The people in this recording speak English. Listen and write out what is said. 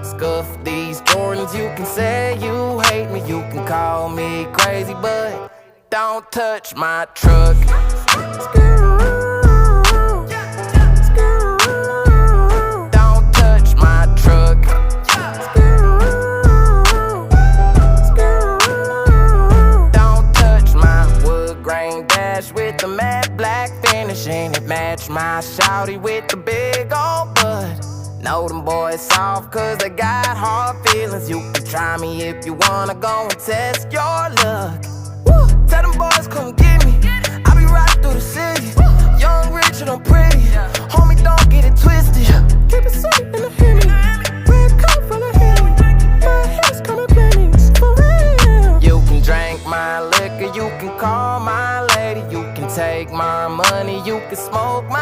Scuff these Jordans, you can say you hate me, you can call me crazy, but don't touch my truck. Don't touch my truck. Don't touch my wood grain dash with the matte black finish, and it match my shawty with the big old butt. Know them boys soft cause they got hard feelings. You can try me if you wanna go and test your luck. Woo! Tell them boys come get me, I be riding through the city. Young, rich, and I'm pretty. Homie, don't get it twisted. Keep it sweet in the Henny. Red coat from the Henny. My hair's coming plenty, for real. You can drink my liquor, you can call my lady. You can take my money, you can smoke my